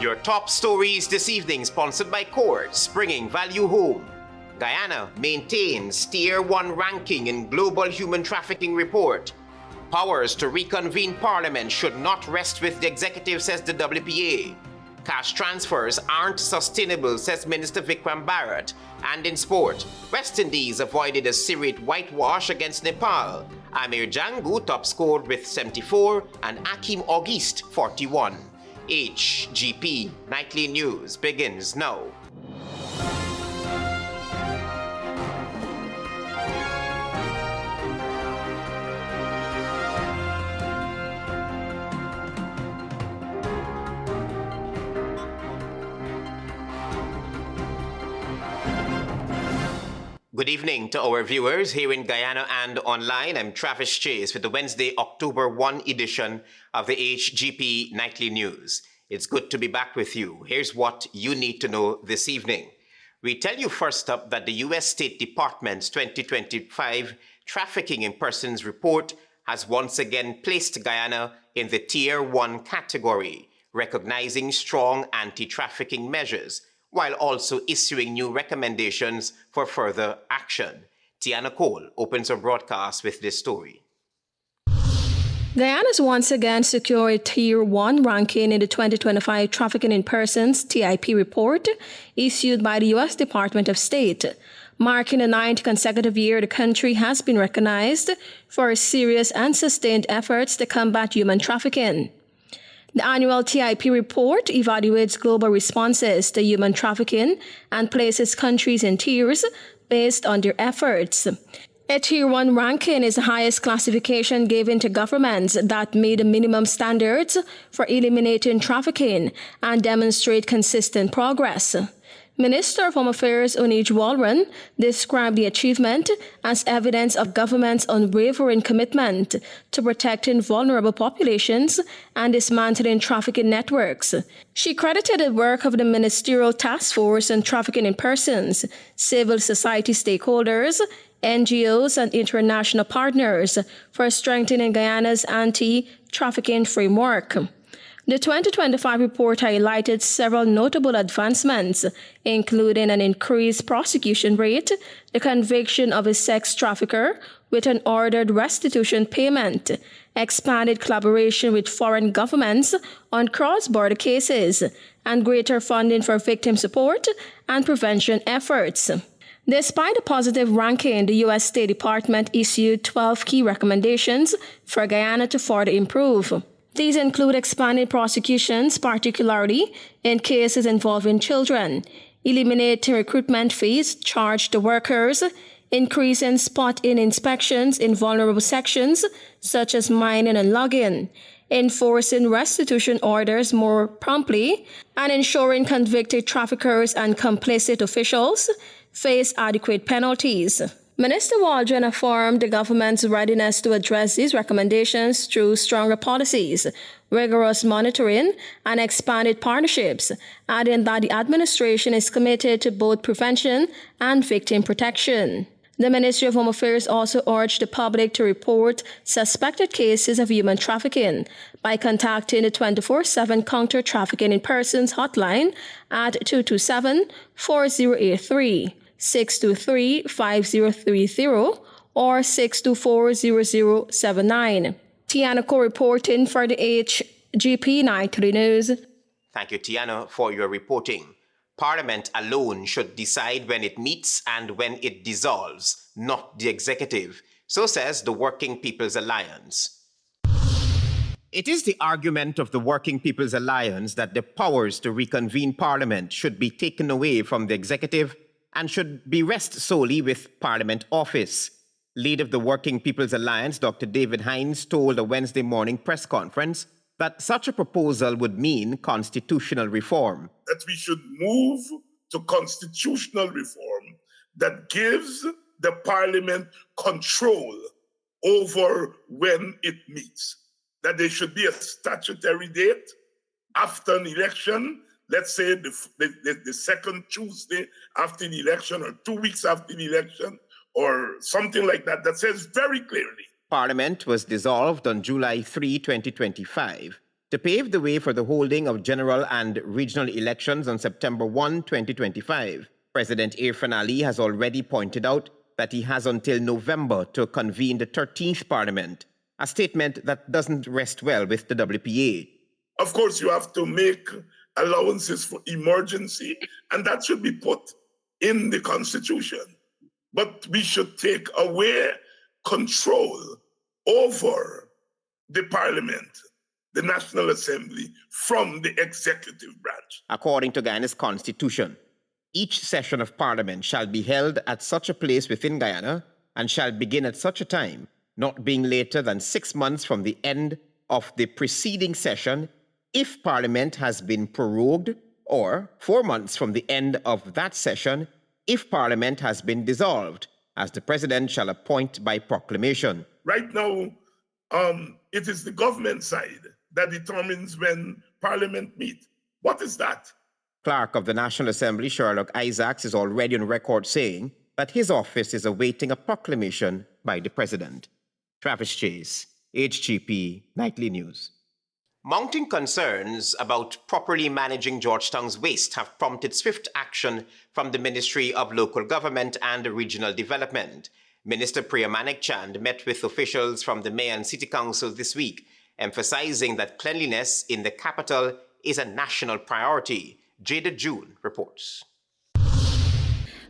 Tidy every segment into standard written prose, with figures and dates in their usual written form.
Your top stories this evening sponsored by Courts, bringing value home. Guyana maintains Tier 1 ranking in Global Human Trafficking Report. Powers to reconvene Parliament should not rest with the executive, says the WPA. Cash transfers aren't sustainable, says Minister VICKRAM BHARRAT. And in sport, West Indies avoided a Syrian whitewash against Nepal. Amir Jangoo top scored with 74 and Ackeem Auguste 41. HGP Nightly News begins now. Good evening to our viewers here in Guyana and online. I'm Travis Chase with the Wednesday, October 1 edition of the HGP Nightly News. It's good to be back with you. Here's what you need to know this evening. We tell you first up that the U.S. State Department's 2025 Trafficking in Persons report has once again placed Guyana in the Tier 1 category, recognizing strong anti-trafficking measures, while also issuing new recommendations for further action. Tiana Cole opens our broadcast with this story. Guyana's once again secured Tier 1 ranking in the 2025 Trafficking in Persons TIP report issued by the U.S. Department of State, marking the 9th consecutive year the country has been recognized for its serious and sustained efforts to combat human trafficking. The annual TIP report evaluates global responses to human trafficking and places countries in tiers based on their efforts. A Tier 1 ranking is the highest classification given to governments that meet the minimum standards for eliminating trafficking and demonstrate consistent progress. Minister of Home Affairs Onij Walron described the achievement as evidence of government's unwavering commitment to protecting vulnerable populations and dismantling trafficking networks. She credited the work of the Ministerial Task Force on Trafficking in Persons, civil society stakeholders, NGOs, and international partners for strengthening Guyana's anti-trafficking framework. The 2025 report highlighted several notable advancements, including an increased prosecution rate, the conviction of a sex trafficker with an ordered restitution payment, expanded collaboration with foreign governments on cross-border cases, and greater funding for victim support and prevention efforts. Despite a positive ranking, the U.S. State Department issued 12 key recommendations for Guyana to further improve. These include expanding prosecutions, particularly in cases involving children, eliminating recruitment fees charged to workers, increasing spot-in inspections in vulnerable sections such as mining and logging, enforcing restitution orders more promptly, and ensuring convicted traffickers and complicit officials face adequate penalties. Minister Waldron affirmed the government's readiness to address these recommendations through stronger policies, rigorous monitoring, and expanded partnerships, adding that the administration is committed to both prevention and victim protection. The Ministry of Home Affairs also urged the public to report suspected cases of human trafficking by contacting the 24/7 Counter Trafficking in Persons hotline at 227-4083. 623-5030 or 624-0079. Tiana Cole reporting for the HGP Nightly News. Thank you, Tiana, for your reporting. Parliament alone should decide when it meets and when it dissolves, not the executive. So says the Working People's Alliance. It is the argument of the Working People's Alliance that the powers to reconvene Parliament should be taken away from the executive and should be rest solely with Parliament office. Lead of the Working People's Alliance, Dr. David Hines, told a Wednesday morning press conference that such a proposal would mean constitutional reform. That we should move to constitutional reform that gives the Parliament control over when it meets. That there should be a statutory date after an election, let's say the second Tuesday after the election or 2 weeks after the election or something like that, that says very clearly. Parliament was dissolved on July 3, 2025, to pave the way for the holding of general and regional elections on September 1, 2025. President Irfan Ali has already pointed out that he has until November to convene the 13th Parliament, a statement that doesn't rest well with the WPA. Of course, you have to make allowances for emergency, and that should be put in the Constitution. But we should take away control over the Parliament, the National Assembly, from the executive branch. According to Guyana's constitution, each session of Parliament shall be held at such a place within Guyana and shall begin at such a time, not being later than 6 months from the end of the preceding session, if Parliament has been prorogued, or 4 months from the end of that session, if Parliament has been dissolved, as the President shall appoint by proclamation. Right now, it is the government side that determines when Parliament meet. What is that? Clerk of the National Assembly, Sherlock Isaacs, is already on record saying that his office is awaiting a proclamation by the President. Travis Chase, HGP Nightly News. Mounting concerns about properly managing Georgetown's waste have prompted swift action from the Ministry of Local Government and Regional Development. Minister Priya Manik Chand met with officials from the Mayor and City Council this week, emphasizing that cleanliness in the capital is a national priority. Jada June reports.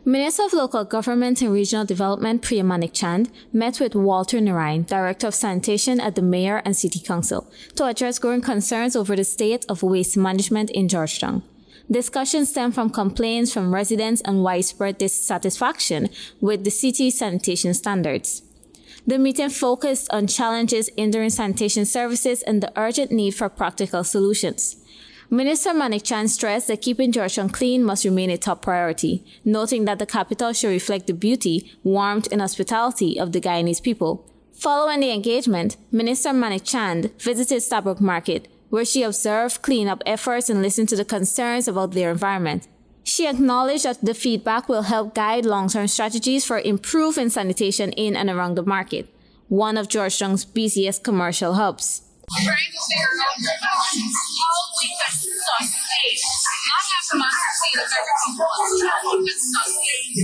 Minister of Local Government and Regional Development Priya Manik Chand met with Walter Narayan, Director of Sanitation at the Mayor and City Council, to address growing concerns over the state of waste management in Georgetown. Discussions stem from complaints from residents and widespread dissatisfaction with the city's sanitation standards. The meeting focused on challenges hindering sanitation services and the urgent need for practical solutions. Minister Manik Chand stressed that keeping Georgetown clean must remain a top priority, noting that the capital should reflect the beauty, warmth, and hospitality of the Guyanese people. Following the engagement, Minister Manik Chand visited Stabrook Market, where she observed cleanup efforts and listened to the concerns about their environment. She acknowledged that the feedback will help guide long-term strategies for improving sanitation in and around the market, one of Georgetown's busiest commercial hubs. Trying to figure out how we can sustain, not have the master state of everything, how we can sustain.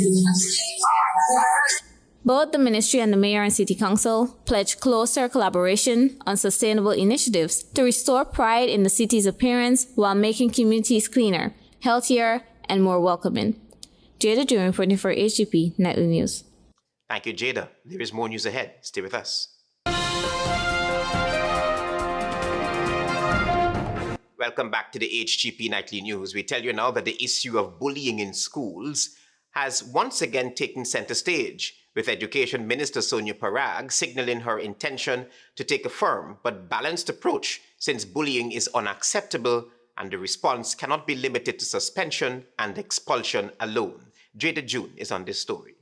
Both the ministry and the mayor and city council pledged closer collaboration on sustainable initiatives to restore pride in the city's appearance while making communities cleaner, healthier, and more welcoming. Jada June reporting for HGP Nightly News. Thank you, Jada. There is more news ahead. Stay with us. Welcome back to the HGP Nightly News. We tell you now that the issue of bullying in schools has once again taken center stage, with Education Minister Sonia Parag signaling her intention to take a firm but balanced approach, since bullying is unacceptable and the response cannot be limited to suspension and expulsion alone. Jada June is on this story.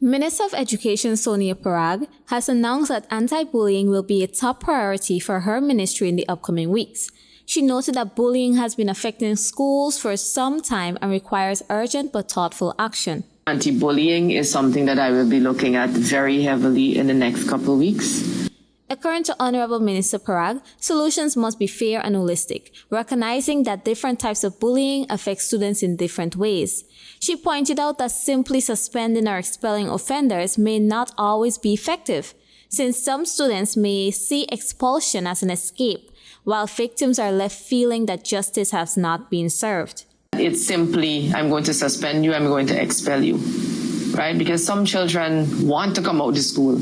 Minister of Education Sonia Parag has announced that anti-bullying will be a top priority for her ministry in the upcoming weeks. She noted that bullying has been affecting schools for some time and requires urgent but thoughtful action. Anti-bullying is something that I will be looking at very heavily in the next couple of weeks. According to Honorable Minister Parag, solutions must be fair and holistic, recognizing that different types of bullying affect students in different ways. She pointed out that simply suspending or expelling offenders may not always be effective, since some students may see expulsion as an escape, while victims are left feeling that justice has not been served. It's simply, I'm going to suspend you, I'm going to expel you, right? Because some children want to come out to school,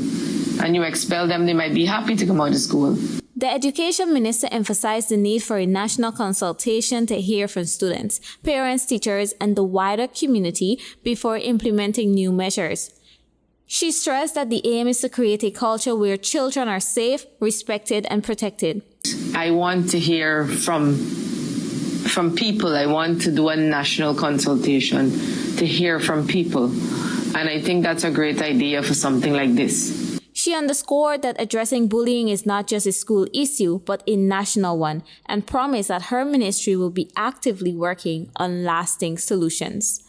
and you expel them, they might be happy to come out to school. The Education Minister emphasized the need for a national consultation to hear from students, parents, teachers, and the wider community before implementing new measures. She stressed that the aim is to create a culture where children are safe, respected, and protected. I want to hear from people. I want to do a national consultation to hear from people. And I think that's a great idea for something like this. She underscored that addressing bullying is not just a school issue, but a national one, and promised that her ministry will be actively working on lasting solutions.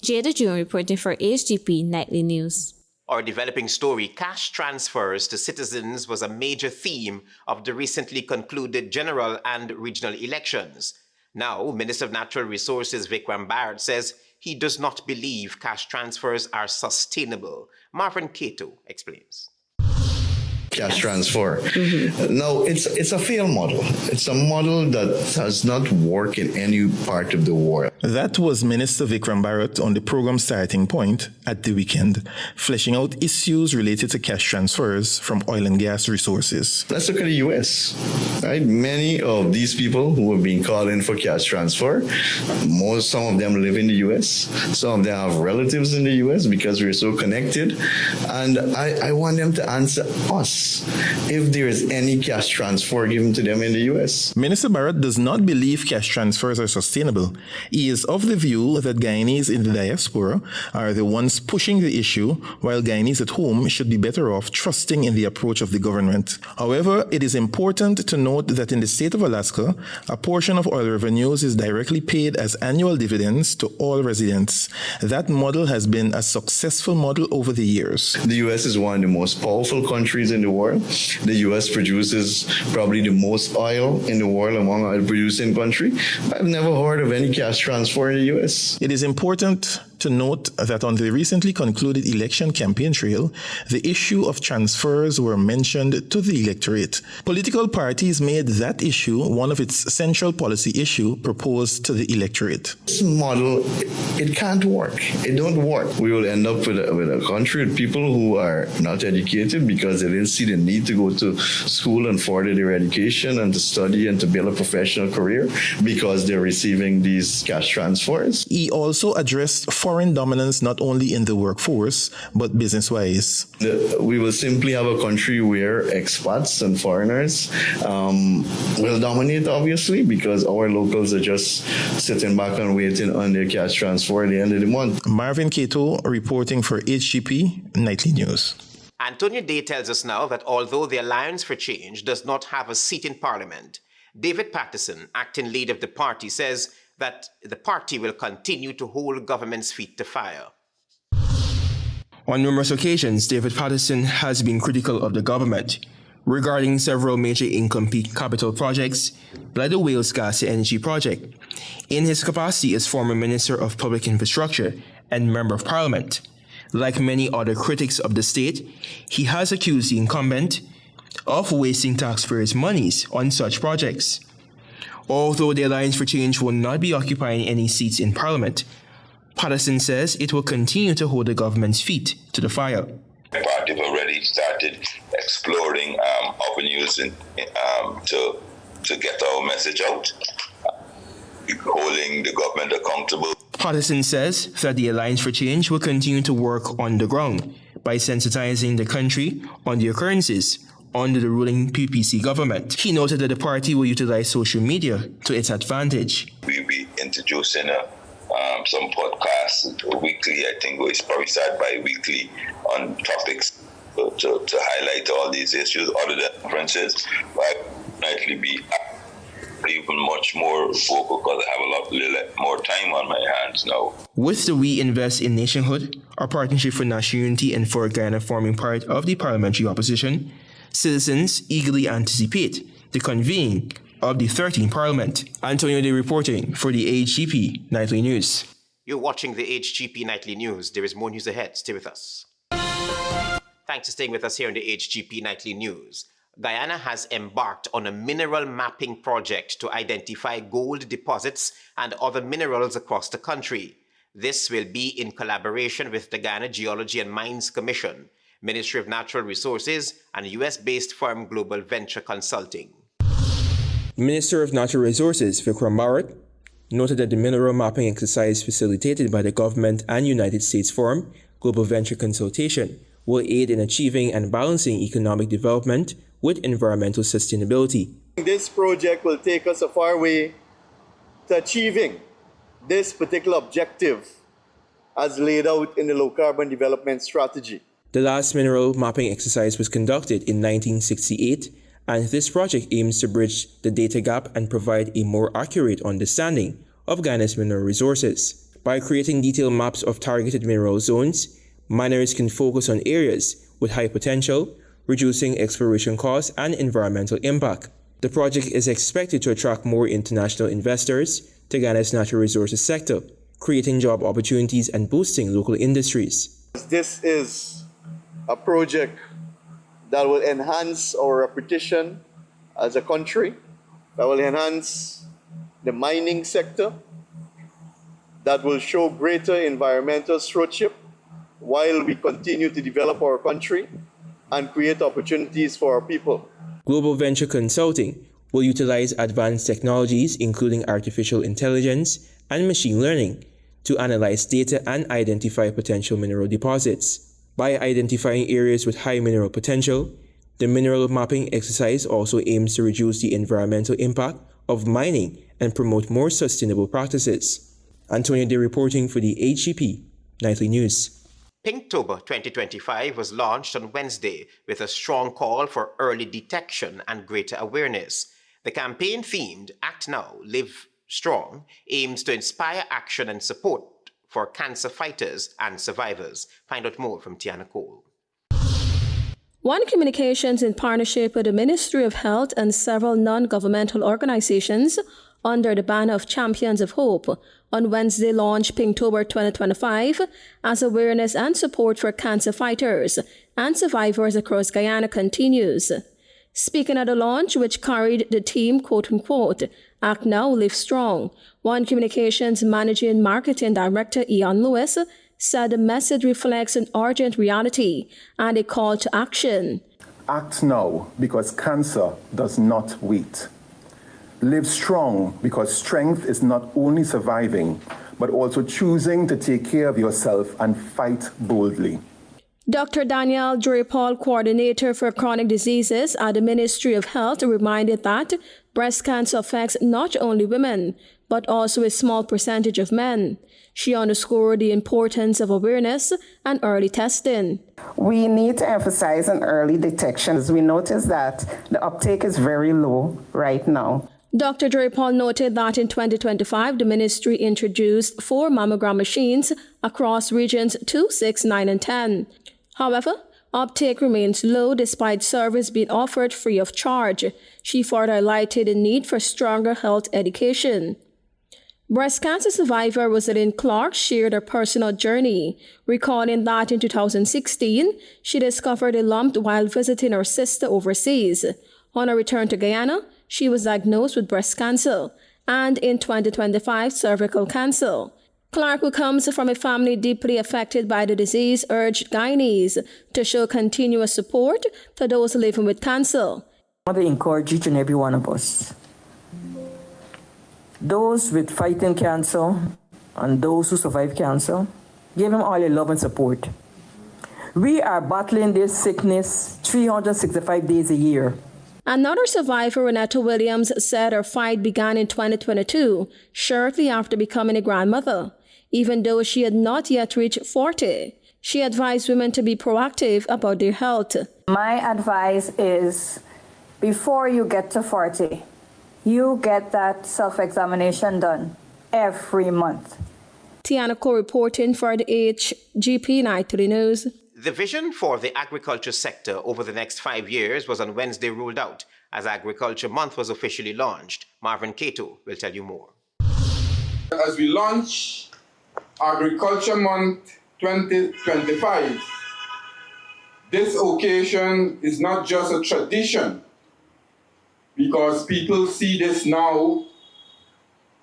Jada June reporting for HGP Nightly News. Our developing story, cash transfers to citizens was a major theme of the recently concluded general and regional elections. Now, Minister of Natural Resources VICKRAM says he does not believe cash transfers are sustainable. Marvin Cato explains. Cash transfer. No, it's a failed model. It's a model that does not work in any part of the world. That was Minister VICKRAM on the program Starting Point at the weekend, fleshing out issues related to cash transfers from oil and gas resources. Let's look at the U.S. Right? Many of these people who are being called in for cash transfer, some of them live in the U.S. Some of them have relatives in the U.S. because we're so connected. And I want them to answer us if there is any cash transfer given to them in the U.S. Minister Barrett does not believe cash transfers are sustainable. He is of the view that Guyanese in the diaspora are the ones pushing the issue, while Guyanese at home should be better off trusting in the approach of the government. However, it is important to note that in the state of Alaska, a portion of oil revenues is directly paid as annual dividends to all residents. That model has been a successful model over the years. The U.S. is one of the most powerful countries in the world. The U.S. produces probably the most oil in the world among oil-producing countries. I've never heard of any cash transfer in the U.S. It is important to note that on the recently concluded election campaign trail, the issue of transfers were mentioned to the electorate. Political parties made that issue one of its central policy issue proposed to the electorate. This model, it can't work. It don't work. We will end up with a country with people who are not educated because they didn't see the need to go to school and further their education and to study and to build a professional career because they're receiving these cash transfers. He also addressed foreign dominance not only in the workforce, but business-wise. We will simply have a country where expats and foreigners will dominate, obviously, because our locals are just sitting back and waiting on their cash transfer at the end of the month. Marvin Cato reporting for HGP Nightly News. Antonio Day tells us now that although the Alliance for Change does not have a seat in Parliament, David Paterson, acting leader of the party, says that the party will continue to hold government's feet to fire. On numerous occasions, David Paterson has been critical of the government regarding several major incomplete capital projects, like the Wales Gas to Energy project, in his capacity as former Minister of Public Infrastructure and Member of Parliament. Like many other critics of the state, he has accused the incumbent of wasting taxpayers' monies on such projects. Although the Alliance for Change will not be occupying any seats in Parliament, Paterson says it will continue to hold the government's feet to the fire. The party have already started exploring avenues to get our message out, holding the government accountable. Paterson says that the Alliance for Change will continue to work on the ground by sensitizing the country on the occurrences under the ruling PPC government. He noted that the party will utilize social media to its advantage. We'll be introducing some podcasts weekly. I think it's probably start bi-weekly on topics to highlight all these issues other than conferences. But likely be even much more vocal because I have a little more time on my hands now. With the We Invest in Nationhood, our partnership for national unity and for Guyana forming part of the parliamentary opposition, citizens eagerly anticipate the convening of the 13th Parliament. Antonio Day reporting for the HGP Nightly News. You're watching the HGP Nightly News. There is more news ahead. Stay with us. Thanks for staying with us here on the HGP Nightly News. Guyana has embarked on a mineral mapping project to identify gold deposits and other minerals across the country. This will be in collaboration with the Guyana Geology and Mines Commission, Ministry of Natural Resources, and US-based firm Global Venture Consulting. Minister of Natural Resources VICKRAM noted that the mineral mapping exercise facilitated by the government and United States firm Global Venture Consultation will aid in achieving and balancing economic development with environmental sustainability. This project will take us a far way to achieving this particular objective as laid out in the Low Carbon Development Strategy. The last mineral mapping exercise was conducted in 1968, and this project aims to bridge the data gap and provide a more accurate understanding of Guyana's mineral resources. By creating detailed maps of targeted mineral zones, miners can focus on areas with high potential, reducing exploration costs and environmental impact. The project is expected to attract more international investors to Ghana's natural resources sector, creating job opportunities and boosting local industries. This is a project that will enhance our reputation as a country, that will enhance the mining sector, that will show greater environmental stewardship while we continue to develop our country and create opportunities for our people. Global Venture Consulting will utilize advanced technologies, including artificial intelligence and machine learning, to analyze data and identify potential mineral deposits. By identifying areas with high mineral potential, the mineral mapping exercise also aims to reduce the environmental impact of mining and promote more sustainable practices. Antonio Day reporting for the HGP Nightly News. Pinktober 2025 was launched on Wednesday with a strong call for early detection and greater awareness. The campaign themed Act Now, Live Strong aims to inspire action and support for cancer fighters and survivors. Find out more from Tiana Cole. One Communications, in partnership with the Ministry of Health and several non-governmental organizations under the banner of Champions of Hope, on Wednesday launched Pinktober 2025 as awareness and support for cancer fighters and survivors across Guyana continues. Speaking at the launch, which carried the theme, quote-unquote, Act Now, Live Strong, One Communications Managing Marketing Director Ian Lewis said the message reflects an urgent reality and a call to action. Act now because cancer does not wait. Live strong because strength is not only surviving, but also choosing to take care of yourself and fight boldly. Dr. Danielle Joy-Paul, coordinator for chronic diseases at the Ministry of Health, reminded that breast cancer affects not only women, but also a small percentage of men. She underscored the importance of awareness and early testing. We need to emphasize on early detection, as we notice that the uptake is very low right now. Dr. Joy-Paul noted that in 2025, the ministry introduced 4 mammogram machines across regions 2, 6, 9, and 10. However, uptake remains low despite service being offered free of charge. She further highlighted the need for stronger health education. Breast cancer survivor Rosalind Clark shared her personal journey, recalling that in 2016, she discovered a lump while visiting her sister overseas. On her return to Guyana, she was diagnosed with breast cancer, and in 2025, cervical cancer. Clark, who comes from a family deeply affected by the disease, urged Guyanese to show continuous support to those living with cancer. I want to encourage each and every one of us, those with fighting cancer and those who survive cancer, give them all your love and support. We are battling this sickness 365 days a year. Another survivor, Renetta Williams, said her fight began in 2022, shortly after becoming a grandmother. Even though she had not yet reached 40, she advised women to be proactive about their health. My advice is, before you get to 40, you get that self-examination done every month. Tiana Cole reporting for the HGP Nightly News. The vision for the agriculture sector over the next 5 years was on Wednesday ruled out as Agriculture Month was officially launched. Marvin Cato will tell you more. As we launch Agriculture Month 2025, this occasion is not just a tradition, because people see this now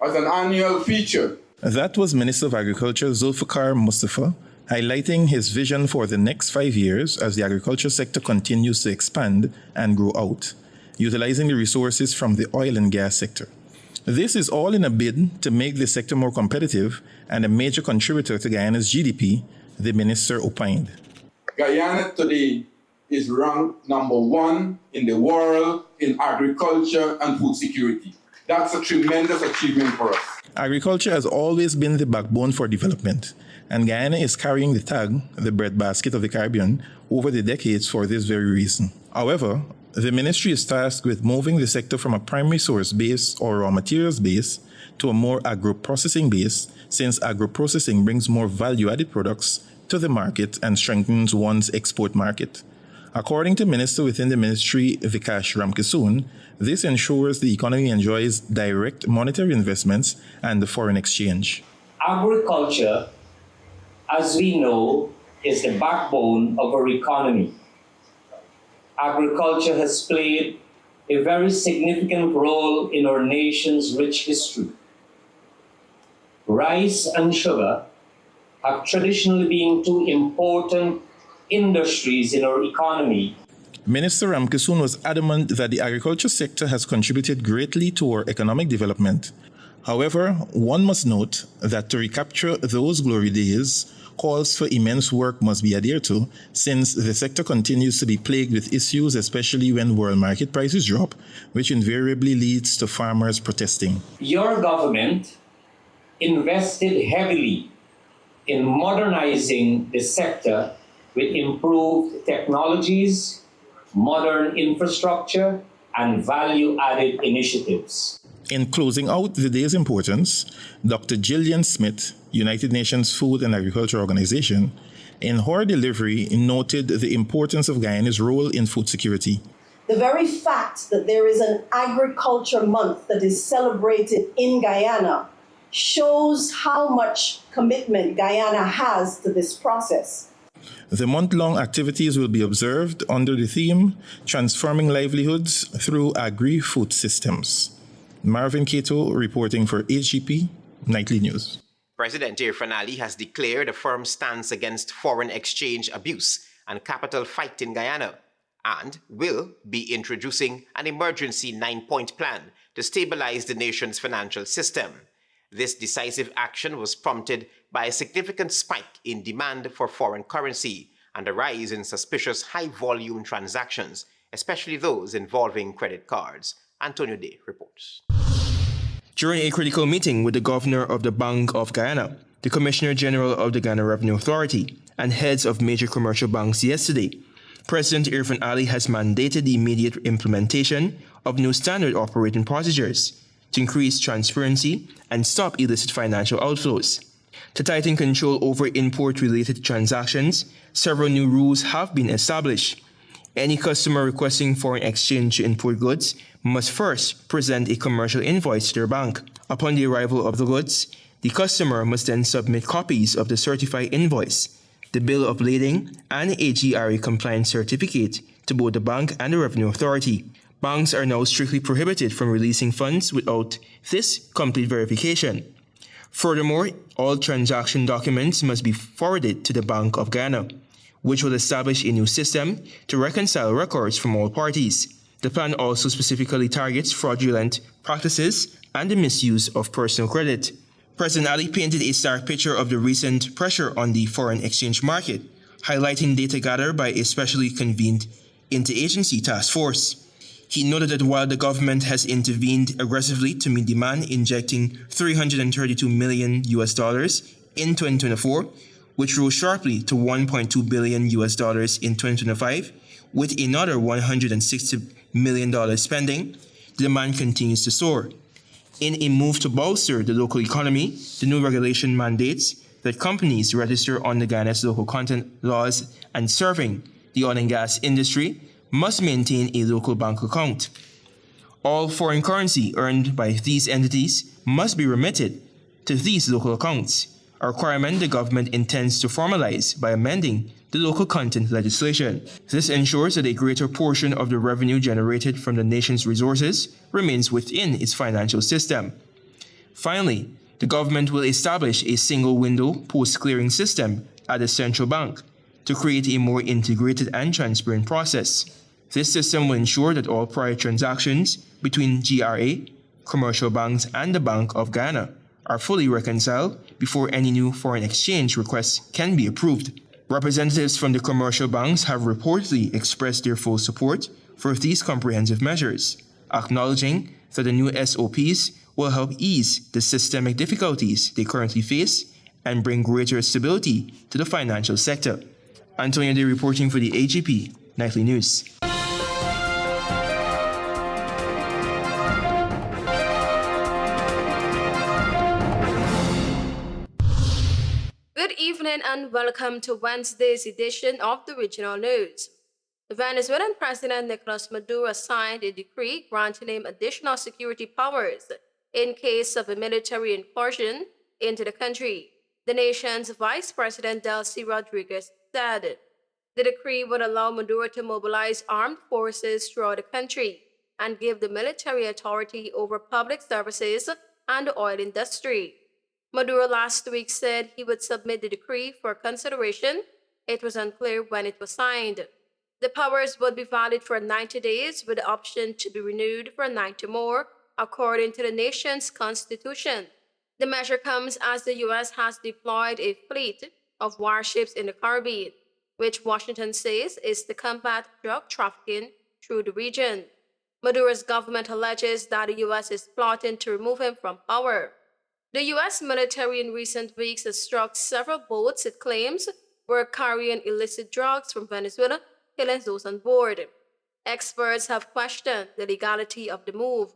as an annual feature. That was Minister of Agriculture Zulfikar Mustafa, highlighting his vision for the next 5 years as the agriculture sector continues to expand and grow out, utilizing the resources from the oil and gas sector. This is all in a bid to make the sector more competitive and a major contributor to Guyana's GDP, the minister opined. Guyana today is ranked #1 in the world in agriculture and food security. That's a tremendous achievement for us. Agriculture has always been the backbone for development, and Guyana is carrying the tag, the breadbasket of the Caribbean, over the decades for this very reason. However, the ministry is tasked with moving the sector from a primary source base or raw materials base to a more agro-processing base, since agro-processing brings more value-added products to the market and strengthens one's export market. According to Minister within the Ministry, VICKRAM, this ensures the economy enjoys direct monetary investments and the foreign exchange. Agriculture, as we know, is the backbone of our economy. Agriculture has played a very significant role in our nation's rich history. Rice and sugar have traditionally been two important industries in our economy. Minister Ramkissoon was adamant that the agriculture sector has contributed greatly to our economic development. However, one must note that to recapture those glory days, calls for immense work must be adhered to, since the sector continues to be plagued with issues, especially when world market prices drop, which invariably leads to farmers protesting. Your government invested heavily in modernizing the sector with improved technologies, modern infrastructure, and value-added initiatives. In closing out the day's importance, Dr. Gillian Smith, United Nations Food and Agriculture Organization, in her delivery noted the importance of Guyana's role in food security. The very fact that there is an agriculture month that is celebrated in Guyana shows how much commitment Guyana has to this process. The month-long activities will be observed under the theme, Transforming Livelihoods Through Agri-Food Systems. Marvin Cato reporting for HGP Nightly News. President Irfan Ali has declared a firm stance against foreign exchange abuse and capital fight in Guyana, and will be introducing an emergency 9-point plan to stabilize the nation's financial system. This decisive action was prompted by a significant spike in demand for foreign currency and a rise in suspicious high-volume transactions, especially those involving credit cards. Antonio Day reports. During a critical meeting with the Governor of the Bank of Guyana, the Commissioner General of the Guyana Revenue Authority, and heads of major commercial banks yesterday, President Irfan Ali has mandated the immediate implementation of new standard operating procedures to increase transparency and stop illicit financial outflows. To tighten control over import-related transactions, several new rules have been established. Any customer requesting foreign exchange to import goods must first present a commercial invoice to their bank. Upon the arrival of the goods, the customer must then submit copies of the certified invoice, the bill of lading, and a GRA compliance certificate to both the bank and the Revenue Authority. Banks are now strictly prohibited from releasing funds without this complete verification. Furthermore, all transaction documents must be forwarded to the Bank of Guyana, which will establish a new system to reconcile records from all parties. The plan also specifically targets fraudulent practices and the misuse of personal credit. President Ali painted a stark picture of the recent pressure on the foreign exchange market, highlighting data gathered by a specially convened interagency task force. He noted that while the government has intervened aggressively to meet demand, injecting $332 million in 2024, which rose sharply to $1.2 billion in 2025, with another $160 million spending, the demand continues to soar. In a move to bolster the local economy, the new regulation mandates that companies register under Guyana's local content laws and serving the oil and gas industry must maintain a local bank account. All foreign currency earned by these entities must be remitted to these local accounts, a requirement the government intends to formalize by amending the local content legislation. This ensures that a greater portion of the revenue generated from the nation's resources remains within its financial system. Finally, the government will establish a single window post-clearing system at the central bank to create a more integrated and transparent process. This system will ensure that all prior transactions between GRA, commercial banks, and the Bank of Guyana are fully reconciled before any new foreign exchange requests can be approved. Representatives from the commercial banks have reportedly expressed their full support for these comprehensive measures, acknowledging that the new SOPs will help ease the systemic difficulties they currently face and bring greater stability to the financial sector. Antonio Day reporting for the HGP Nightly News. Good evening evening and welcome to Wednesday's edition of the Regional News. Venezuelan President Nicolas Maduro signed a decree granting him additional security powers in case of a military incursion into the country. The nation's Vice President Delcy Rodriguez said the decree would allow Maduro to mobilize armed forces throughout the country and give the military authority over public services and the oil industry. Maduro last week said he would submit the decree for consideration. It was unclear when it was signed. The powers would be valid for 90 days with the option to be renewed for 90 more, according to the nation's constitution. The measure comes as the U.S. has deployed a fleet of warships in the Caribbean, which Washington says is to combat drug trafficking through the region. Maduro's government alleges that the U.S. is plotting to remove him from power. The U.S. military in recent weeks has struck several boats it claims were carrying illicit drugs from Venezuela, killing those on board. Experts have questioned the legality of the move.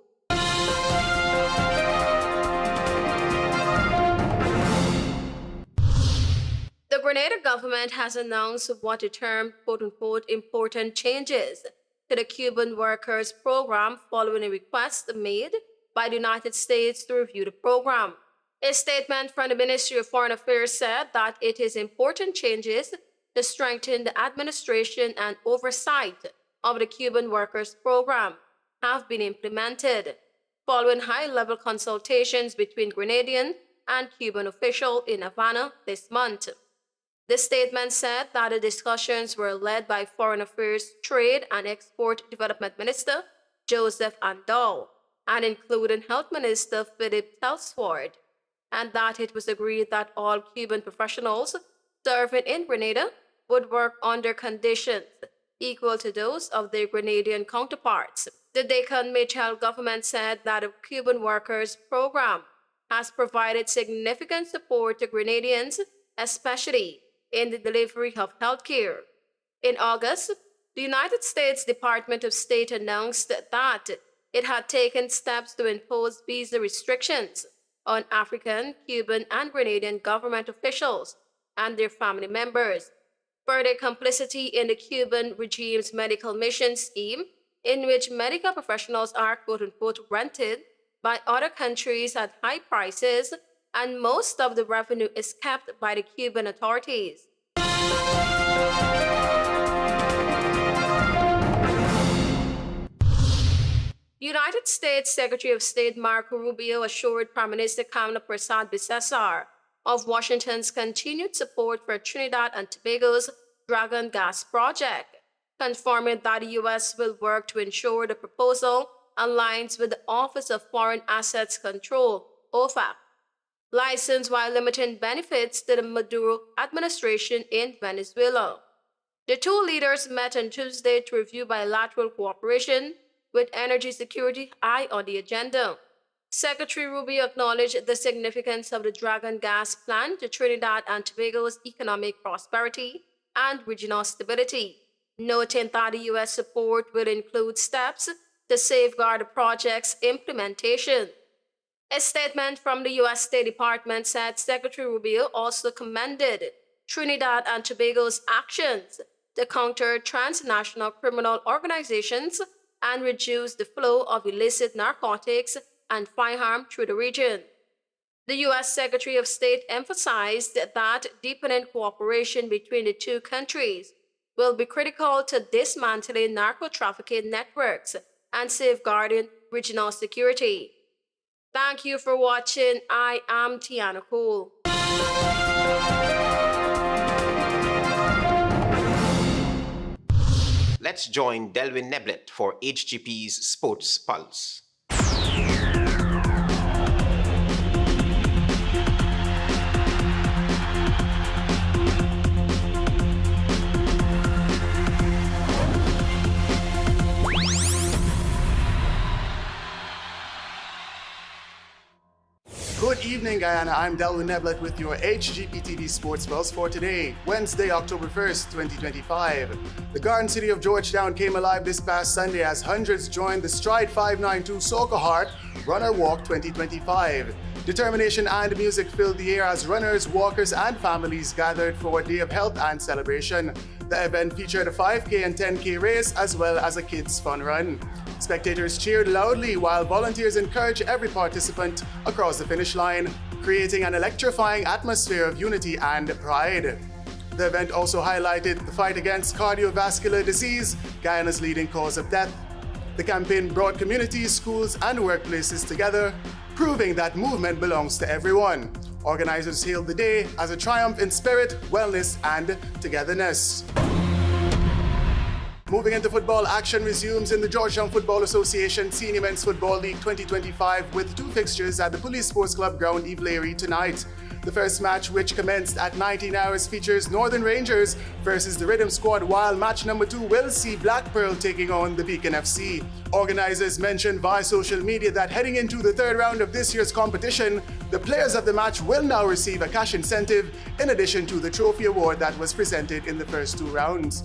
The Grenada government has announced what it termed quote-unquote important changes to the Cuban workers program following a request made by the United States to review the program. A statement from the Ministry of Foreign Affairs said that it is important changes to strengthen the administration and oversight of the Cuban Workers Program have been implemented, following high-level consultations between Grenadian and Cuban officials in Havana this month. The statement said that the discussions were led by Foreign Affairs, Trade and Export Development Minister Joseph Andal and included Health Minister Philip Telsford, and that it was agreed that all Cuban professionals serving in Grenada would work under conditions equal to those of their Grenadian counterparts. The Deccan Mitchell government said that the Cuban Workers Program has provided significant support to Grenadians, especially in the delivery of health care. In August, the United States Department of State announced that it had taken steps to impose visa restrictions on African, Cuban, and Grenadian government officials and their family members for their complicity in the Cuban regime's medical mission scheme, in which medical professionals are quote-unquote rented by other countries at high prices, and most of the revenue is kept by the Cuban authorities. United States Secretary of State Marco Rubio assured Prime Minister Kamala Persad-Bissessar of Washington's continued support for Trinidad and Tobago's Dragon Gas project, confirming that the U.S. will work to ensure the proposal aligns with the Office of Foreign Assets Control, OFAC, license while limiting benefits to the Maduro administration in Venezuela. The two leaders met on Tuesday to review bilateral cooperation with energy security high on the agenda. Secretary Rubio acknowledged the significance of the Dragon Gas plant to Trinidad and Tobago's economic prosperity and regional stability, noting that the U.S. support will include steps to safeguard the project's implementation. A statement from the U.S. State Department said Secretary Rubio also commended Trinidad and Tobago's actions to counter transnational criminal organizations and reduce the flow of illicit narcotics and firearms through the region. The U.S. Secretary of State emphasized that deepening cooperation between the two countries will be critical to dismantling narco-trafficking networks and safeguarding regional security. Thank you for watching. I am Tiana Cole. Let's join Delwyn Neblet for HGP's Sports Pulse. Good evening, Guyana. I'm Delwyn Neblet with your HGP TV Sports Pulse for today, Wednesday, October 1st, 2025. The Garden City of Georgetown came alive this past Sunday as hundreds joined the Stride 592 Soca Heart Runner Walk 2025. Determination and music filled the air as runners, walkers, and families gathered for a day of health and celebration. The event featured a 5K and 10K race as well as a kids' fun run. Spectators cheered loudly while volunteers encouraged every participant across the finish line, creating an electrifying atmosphere of unity and pride. The event also highlighted the fight against cardiovascular disease, Guyana's leading cause of death. The campaign brought communities, schools, and workplaces together, proving that movement belongs to everyone. Organizers hailed the day as a triumph in spirit, wellness, and togetherness. Moving into football, action resumes in the Georgetown Football Association Senior Men's Football League 2025 with 2 fixtures at the Police Sports Club ground Ivleary tonight. The first match, which commenced at 19 hours, features Northern Rangers versus the Rhythm Squad, while match number 2 will see Black Pearl taking on the Beacon FC. Organizers mentioned via social media that heading into the 3rd round of this year's competition, the players of the match will now receive a cash incentive in addition to the trophy award that was presented in the first 2 rounds.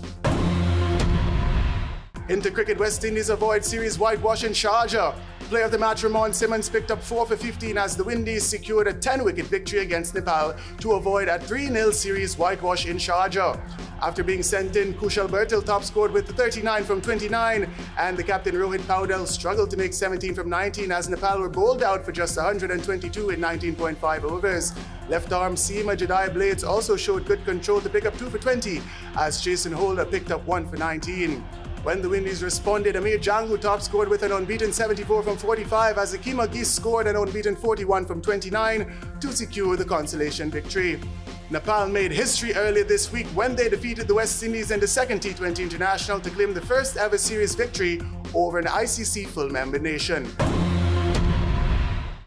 Into cricket, West Indies avoid series whitewash in Sharjah. Player of the match Ramon Simmons picked up 4 for 15 as the Windies secured a 10-wicket victory against Nepal to avoid a 3-0 series whitewash in Sharjah. After being sent in, Kushal Bertil top scored with 39 from 29, and the captain Rohit Paudel struggled to make 17 from 19 as Nepal were bowled out for just 122 in 19.5 overs. Left arm seamer Jedi Blades also showed good control to pick up 2 for 20 as Jason Holder picked up 1 for 19. When the Windies responded, Amir Jangoo top scored with an unbeaten 74 from 45 as Ackeem Auguste scored an unbeaten 41 from 29 to secure the consolation victory. Nepal made history earlier this week when they defeated the West Indies in the 2nd T20 International to claim the first ever series victory over an ICC full member nation.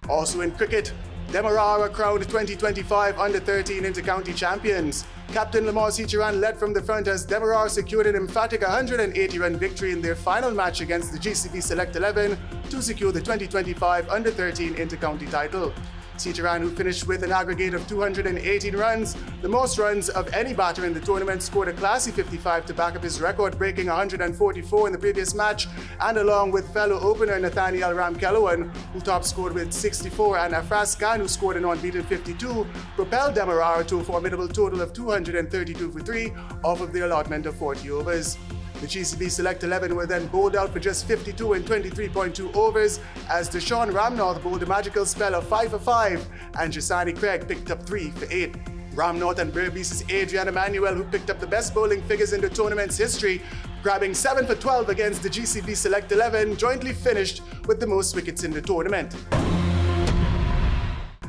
Also in cricket, Demerara crowned 2025 Under-13 Inter-County champions. Captain Lamar Cicheran led from the front as Demerara secured an emphatic 180-run victory in their final match against the GCB Select 11 to secure the 2025 Under-13 Inter-County title. Cicheran, who finished with an aggregate of 218 runs, the most runs of any batter in the tournament, scored a classy 55 to back up his record-breaking 144 in the previous match, and along with fellow opener Nathaniel Ramkellowan, who top scored with 64, and Afraz Khan, who scored an unbeaten 52, propelled Demerara to a formidable total of 232 for 3 off of the allotment of 40 overs. The GCB Select 11 were then bowled out for just 52 in 23.2 overs as Deshaun Ramnorth bowled a magical spell of 5 for 5 and Jasani Craig picked up 3 for 8. Ramnorth and Berbice's Adrian Emmanuel, who picked up the best bowling figures in the tournament's history, grabbing 7 for 12 against the GCB Select 11, jointly finished with the most wickets in the tournament.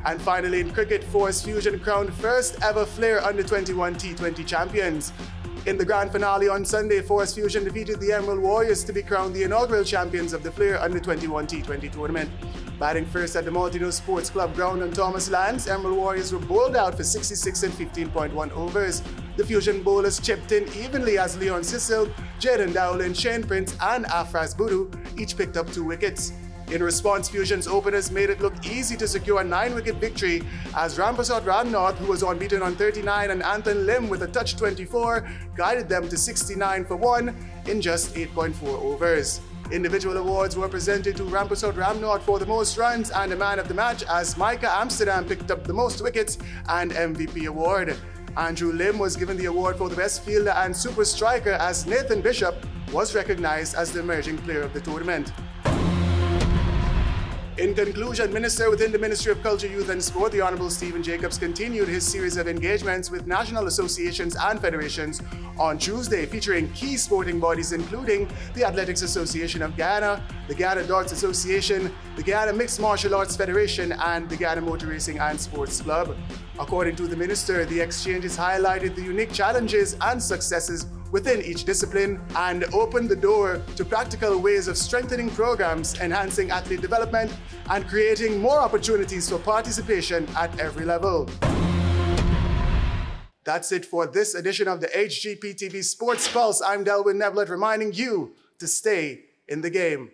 And finally in cricket, Forest Fusion crowned first ever Flair Under-21 T20 champions. In the grand finale on Sunday, Forest Fusion defeated the Emerald Warriors to be crowned the inaugural champions of the Flair Under-21 T20 tournament. Batting first at the Multino Sports Club ground on Thomas Lands, Emerald Warriors were bowled out for 66 and 15.1 overs. The Fusion bowlers chipped in evenly as Leon Sissel, Jaden Dowlin, Shane Prince, and Afraz Budu each picked up 2 wickets. In response, Fusion's openers made it look easy to secure a 9-wicket victory as Ramprasad Ramnorth, who was unbeaten on 39, and Anton Lim with a touch 24, guided them to 69 for 1 in just 8.4 overs. Individual awards were presented to Ramprasad Ramnorth for the most runs and the man of the match as Micah Amsterdam picked up the most wickets and MVP award. Andrew Lim was given the award for the best fielder and super striker as Nathan Bishop was recognized as the emerging player of the tournament. In conclusion, Minister within the Ministry of Culture, Youth and Sport, the Honourable Stephen Jacobs, continued his series of engagements with national associations and federations on Tuesday, featuring key sporting bodies including the Athletics Association of Guyana, the Guyana Darts Association, the Guyana Mixed Martial Arts Federation, and the Guyana Motor Racing and Sports Club. According to the Minister, the exchanges highlighted the unique challenges and successes within each discipline and opened the door to practical ways of strengthening programs, enhancing athlete development, and creating more opportunities for participation at every level. That's it for this edition of the HGP TV Sports Pulse. I'm Delwyn Nevlet, reminding you to stay in the game.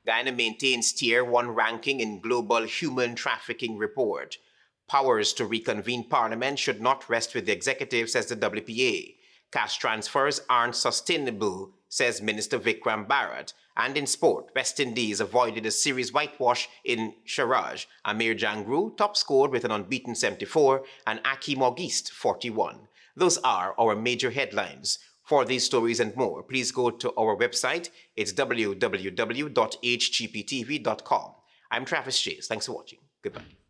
Guyana maintains Tier 1 ranking in Global Human Trafficking Report. Powers to reconvene Parliament should not rest with the executive, says the WPA. Cash transfers aren't sustainable, says Minister VICKRAM BHARRAT. And in sport, West Indies avoided a series whitewash in Sharjah. Amir Jangoo top scored with an unbeaten 74 and Ackeem Auguste 41. Those are our major headlines. For these stories and more, please go to our website. It's www.hgptv.com. I'm Travis Chase. Thanks for watching. Goodbye.